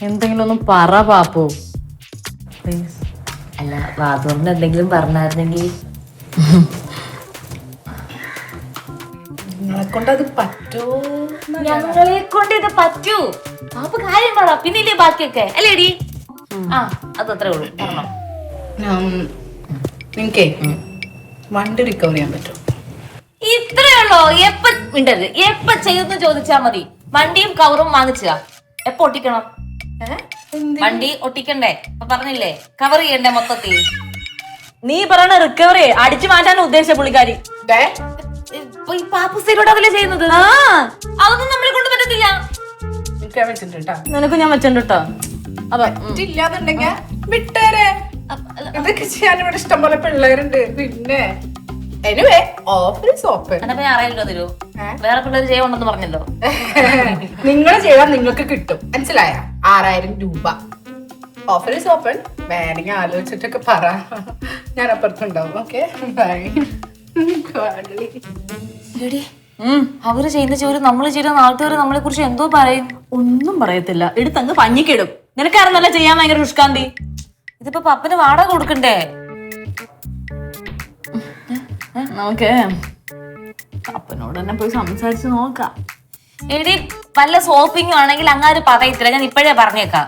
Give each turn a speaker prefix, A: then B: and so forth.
A: എന്തെങ്കിലും ഒന്നും പറ പാപ്പു പ്ലീസ്.
B: അല്ല വാതുകൊണ്ട് എന്തെങ്കിലും പറഞ്ഞായിരുന്നെങ്കിൽ
C: നിങ്ങളെ കൊണ്ട് അത് പറ്റുമോ?
B: ഞങ്ങളെ കൊണ്ട് ഇത് പറ്റൂ. പാപ്പ കാര്യം പറ, പിന്നില്ലേ ബാക്കിയൊക്കെ അല്ലേടി? ആ അത് അത്രേ ഉള്ളൂ, പറഞ്ഞോ.
C: നിങ്ങക്കേ വണ്ടി റിക്കവർ ചെയ്യാൻ പറ്റും?
B: ഇത്രേ ഉള്ളോ? എപ്പ മിണ്ടരുത്, എപ്പ ചെയ്യുന്നു ചോദിച്ചാ മതി. വണ്ടിയും കവറും വാങ്ങിച്ചാ എപ്പ ഒട്ടിക്കണം? വണ്ടി ഒട്ടിക്കണ്ടേ? അപ്പൊ പറഞ്ഞില്ലേ കവർ ചെയ്യണ്ടേ മൊത്തത്തിൽ.
A: നീ പറയണ റിക്കവറി അടിച്ചു മാറ്റാൻ ഉദ്ദേശിച്ച പുള്ളിക്കാരി.
B: ഇപ്പൊ ഈ പാപ്പുസയിലൂടെ അതല്ലേ ചെയ്യുന്നത്. അതൊന്നും നമ്മളെ കൊണ്ട് പറ്റത്തില്ല.
C: നിൽക്കാൻ വെച്ചിട്ടുണ്ട് കേട്ടോ.
A: നിനക്ക് ഞാൻ വെച്ചിട്ടുണ്ട് കേട്ടോ. അപ്പൊ
C: ഇല്ലാന്നുണ്ടെങ്കിൽ വിട്ടേരെ. ഇതൊക്കെ ചെയ്യാൻ ഇവിടെ ഇഷ്ടംപോലെ പിള്ളേരുണ്ട്. പിന്നെ എനിവേ ഓഫർ ഈസ് ഓപ്പൺ.
B: എന്നപ്പോ ഞാൻ 6,000 രൂപ തരൂ. വേറെ പിള്ളേർ ചെയ്യുന്നുണ്ടെന്ന് പറഞ്ഞല്ലോ.
C: നിങ്ങൾ ചെയ്താൽ നിങ്ങൾക്ക് കിട്ടും, മനസ്സിലായ? 6,000 രൂപ. Offer is open. വേണമെങ്കിൽ ആലോചിച്ചിട്ടൊക്കെ പറ, ഞാൻ അപ്പുറത്തുണ്ടാവും. Okay bye.
B: എടി അവര് ചെയ്യുന്ന ജോലി നമ്മൾ ചെയ്യുന്ന നാട്ടുകാർ നമ്മളെ കുറിച്ച് എന്തോ പറയും.
A: ഒന്നും പറയത്തില്ല, എടുത്തങ്ങ് പഞ്ഞിക്കിടും. നിനക്കായിരുന്നല്ല ചെയ്യാൻ ഭയങ്കര ശുഷ്കാന്തി.
B: ഇതിപ്പോ പപ്പന് വാടക കൊടുക്കണ്ടേ?
A: നമുക്ക് അപ്പനോട് തന്നെ പോയി സംസാരിച്ച് നോക്കാം.
B: എടി വല്ല ഷോപ്പിംഗ് ആണെങ്കിൽ അങ്ങാര് പറയത്തില്ല, ഞാൻ ഇപ്പോഴേ പറഞ്ഞേക്കാം.